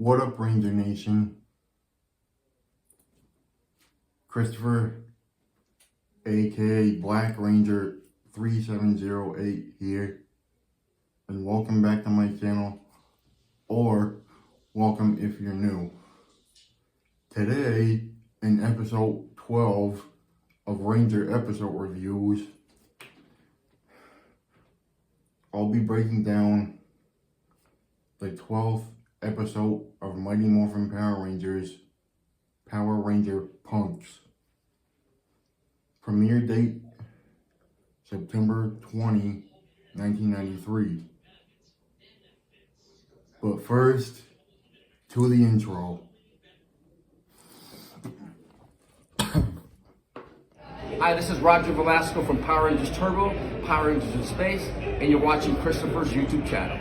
What up, Ranger Nation? Christopher, a.k.a. Black Ranger 3708 here, and welcome back to my channel, or welcome if you're new. Today, in episode 12 of Ranger episode reviews, I'll be breaking down the 12th episode of Mighty Morphin Power Rangers, Power Ranger Punks. Premiere date, September 20, 1993. But first, to the intro. Hi, this is Roger Velasco from Power Rangers Turbo, Power Rangers in Space, and you're watching Christopher's YouTube channel.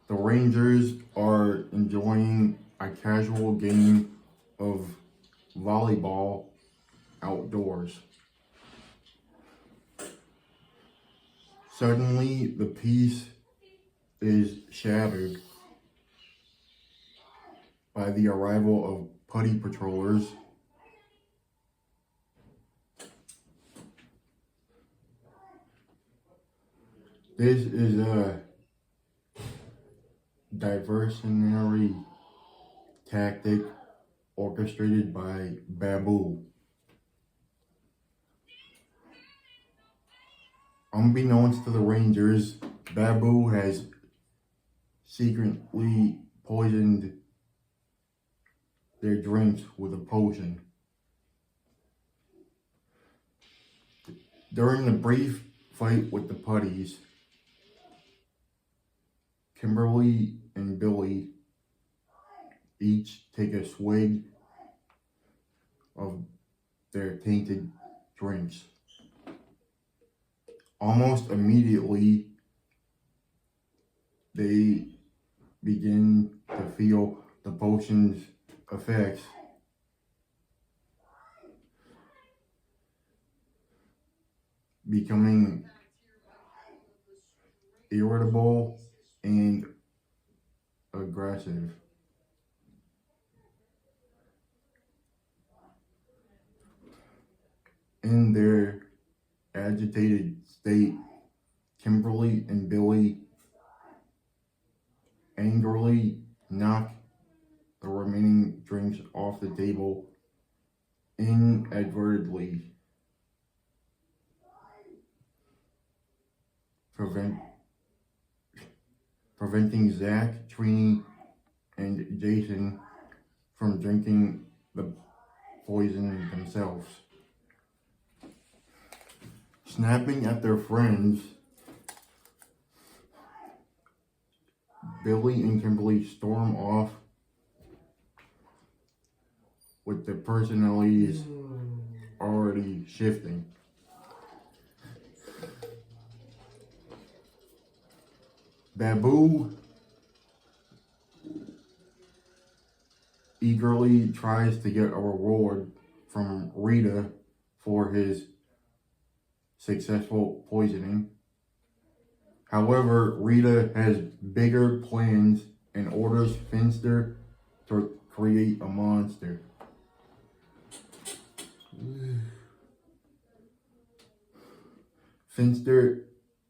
The Rangers are enjoying a casual game of volleyball outdoors. Suddenly, the peace is shattered by the arrival of putty patrollers. This is a diversionary tactic orchestrated by Babu. Unbeknownst to the Rangers, Babu has secretly poisoned their drinks with a potion. During the brief fight with the putties, Kimberly and Billy each take a swig of their tainted drinks. Almost immediately, they begin to feel the potion's effects. Becoming irritable and aggressive. In their agitated state, Kimberly and Billy angrily knock the remaining drinks off the table inadvertently, preventing Zach, Trini, and Jason from drinking the poison themselves. Snapping at their friends, Billy and Kimberly storm off with their personalities already shifting. Babu eagerly tries to get a reward from Rita for his successful poisoning. However, Rita has bigger plans and orders Finster to create a monster. Finster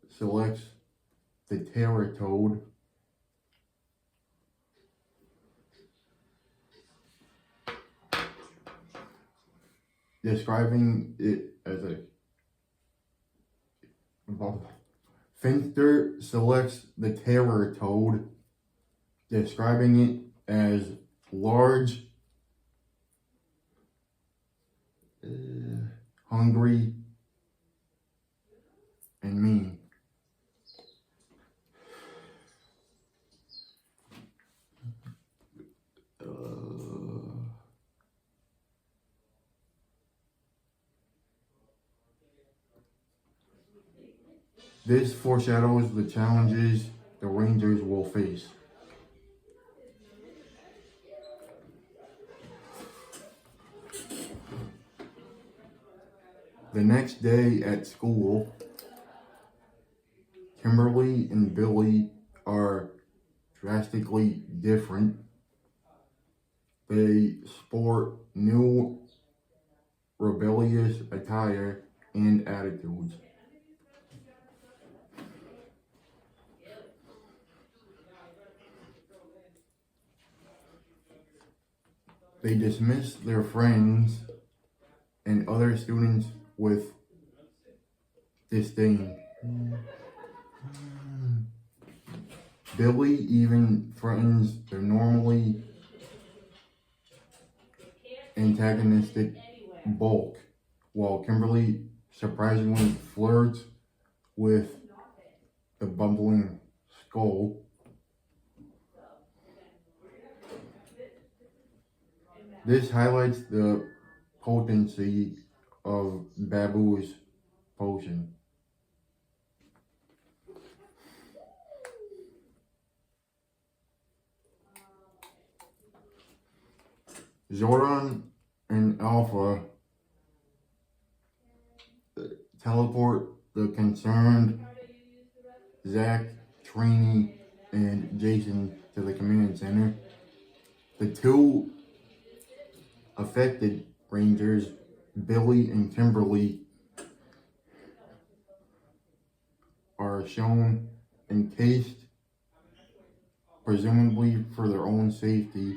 selects the Terror Toad, describing it as a Finster selects the Terror Toad, describing it as large, hungry, and mean. This foreshadows the challenges the Rangers will face. The next day at school, Kimberly and Billy are drastically different. They sport new rebellious attire and attitudes. They dismiss their friends and other students with disdain. Billy even threatens their normally antagonistic Bulk, while Kimberly surprisingly flirts with the bumbling Skull. This highlights the potency of Babu's potion. Zordon and Alpha teleport the concerned Zack, Trini, and Jason to the command center. The two affected Rangers, Billy and Kimberly, are shown encased, presumably for their own safety,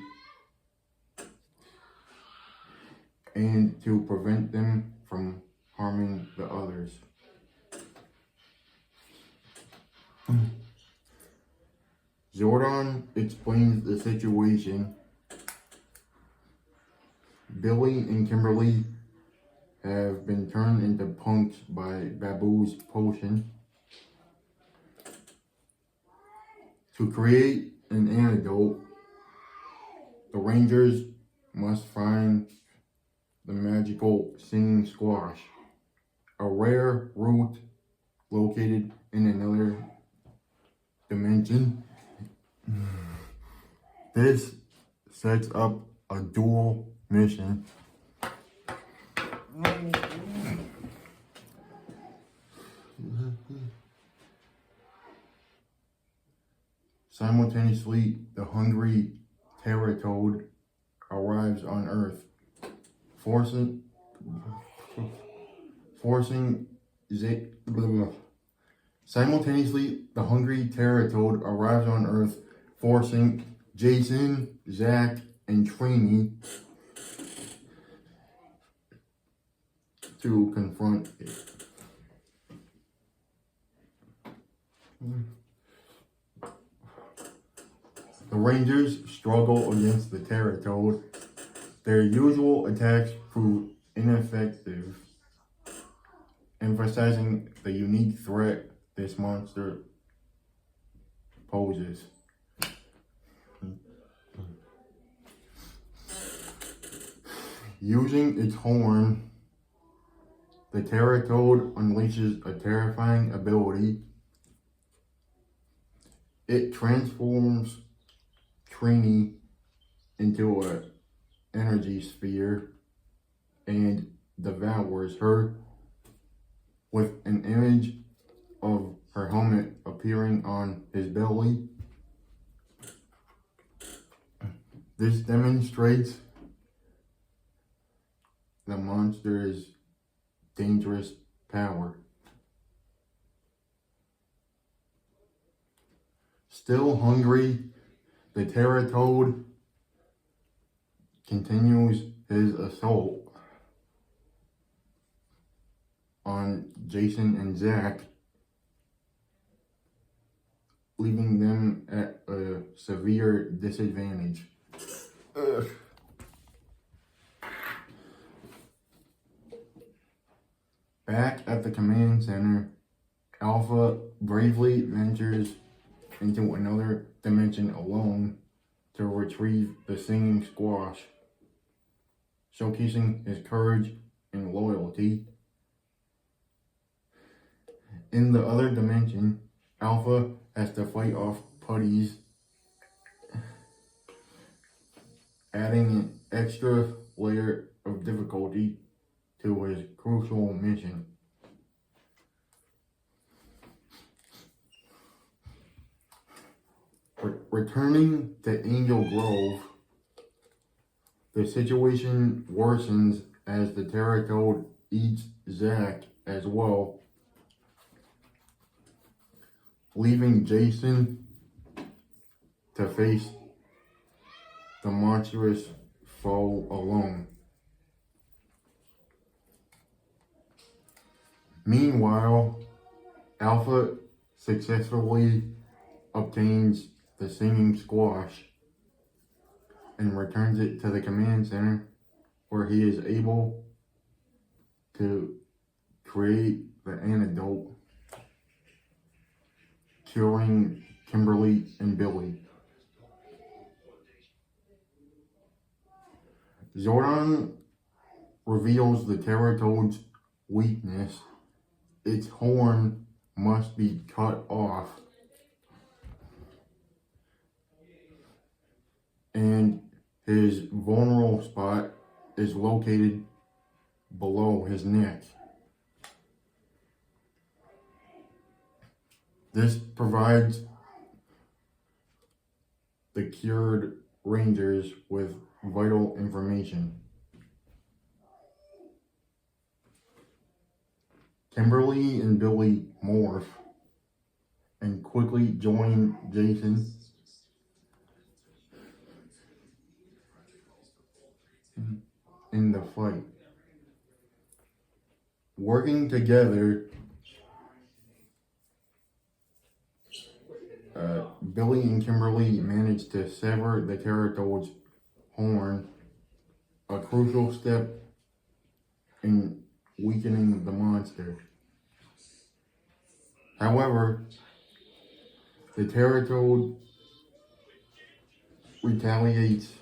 and to prevent them from harming the others. Zordon explains the situation. Billy and Kimberly have been turned into punks by Babu's potion. To create an antidote, the Rangers must find the magical singing squash, a rare root located in another dimension. This sets up a dual mission. Simultaneously, the hungry Terratoad arrives on Earth, forcing Simultaneously, the hungry Terratoad arrives on Earth, forcing Jason, Zack, and Trini to confront it. The Rangers struggle against the Terratoad. Their usual attacks prove ineffective, emphasizing the unique threat this monster poses. Using its horn, the Terratoad unleashes a terrifying ability. It transforms Trini into an energy sphere and devours her, with an image of her helmet appearing on his belly. This demonstrates the monster's dangerous power. Still hungry, the Terratoad continues his assault on Jason and Zack, leaving them at a severe disadvantage. Back at the command center, Alpha bravely ventures into another dimension alone to retrieve the singing squash, showcasing his courage and loyalty. In the other dimension, Alpha has to fight off putties, adding an extra layer of difficulty to his crucial mission. Returning to Angel Grove, the situation worsens as the Terratoad eats Zack as well, leaving Jason to face the monstrous foe alone. Meanwhile, Alpha successfully obtains the singing squash and returns it to the command center, where he is able to create the antidote, curing Kimberly and Billy. Zordon reveals the Terratoad's weakness. Its horn must be cut off, and his vulnerable spot is located below his neck. This provides the cured Rangers with vital information. Kimberly and Billy morph and quickly join Jason in the fight. Working together, Billy and Kimberly manage to sever the Terratoad's horn, a crucial step in weakening the monster. However, the Terratoad retaliates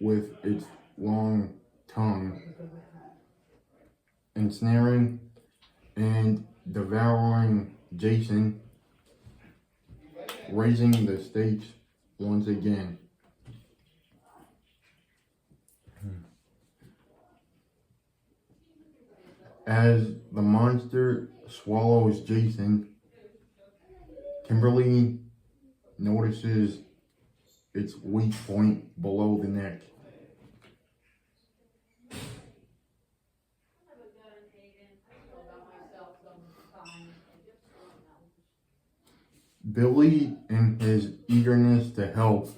with its long tongue, ensnaring and devouring Jason, raising the stakes once again. As the monster swallows Jason, Kimberly notices its weak point below the neck. Billy, in his eagerness to help,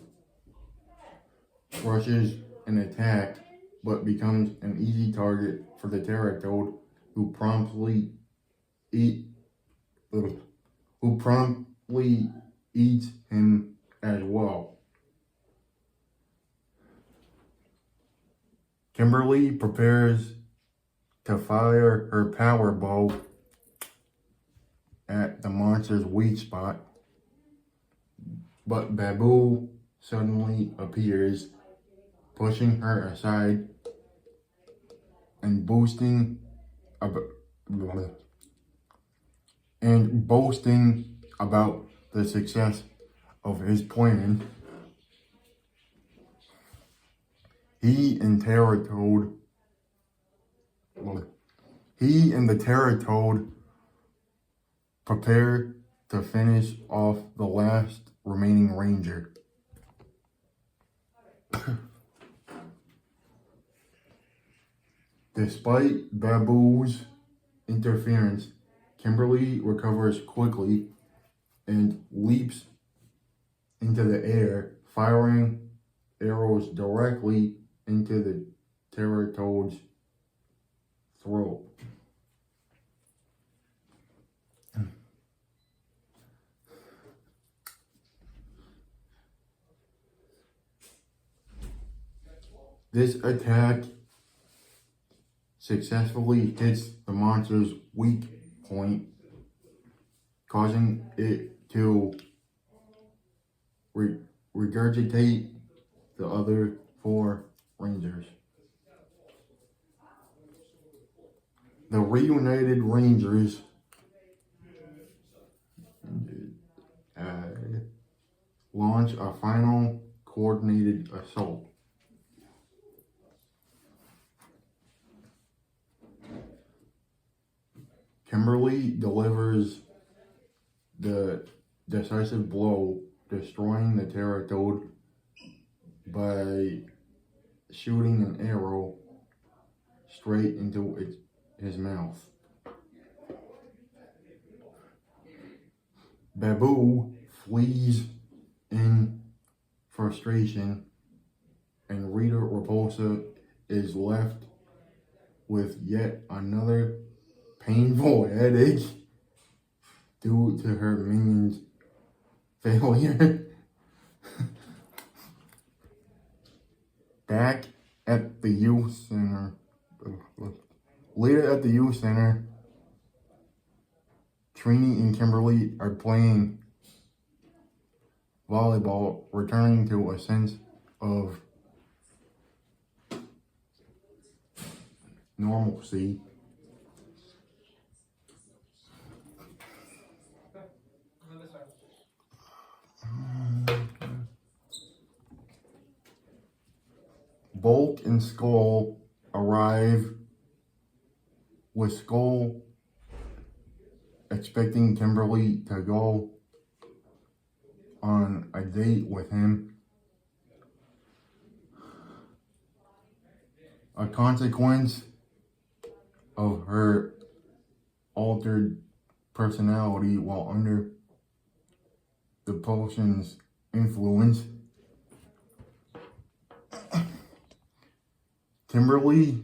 rushes an attack, but becomes an easy target for the Terratoad, who promptly eats him as well. Kimberly prepares to fire her power bow at the monster's weak spot, but Babu suddenly appears, pushing her aside and boasting about the success of his plan. He and the Terratoad prepare to finish off the last remaining Ranger. Despite Babu's interference, Kimberly recovers quickly and leaps into the air, firing arrows directly into the Terratoad's throat. This attack successfully hits the monster's weak point, causing it to regurgitate the other 4 Rangers. The reunited Rangers launch a final coordinated assault. Kimberly delivers the decisive blow, destroying the Terratoad by shooting an arrow straight into his mouth. Babu flees in frustration, and Rita Repulsa is left with yet another painful headache due to her minion's failure. Back at the youth center, later at the youth center, Trini and Kimberly are playing volleyball, returning to a sense of normalcy. Bulk and Skull arrive, with Skull expecting Kimberly to go on a date with him. A consequence of her altered personality while under the potion's influence. Kimberly,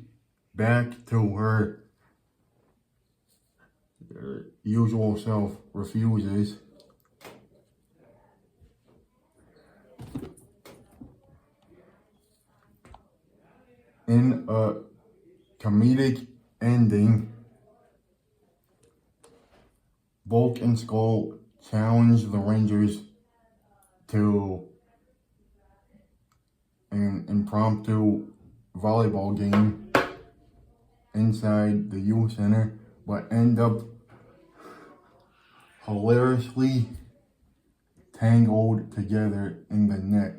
back to her usual self, refuses. In a comedic ending, Bulk and Skull challenge the Rangers to an impromptu volleyball game inside the youth center, but end up hilariously tangled together in the net.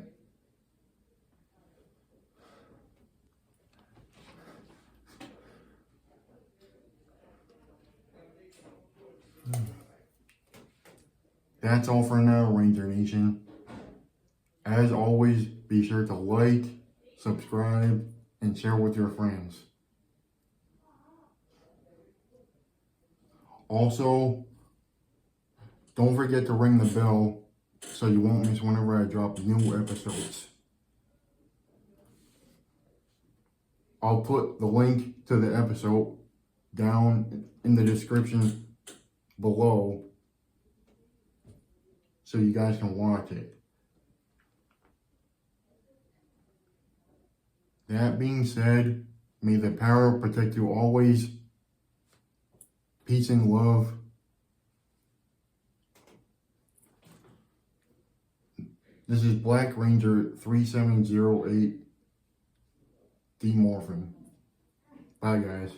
That's all for now, Ranger Nation. As always, be sure to like, subscribe, and share with your friends. Also, don't forget to ring the bell so you won't miss whenever I drop new episodes. I'll put the link to the episode down in the description below so you guys can watch it. That being said, may the power protect you always. Peace and love. This is Black Ranger 3708 Demorphing. Bye, guys.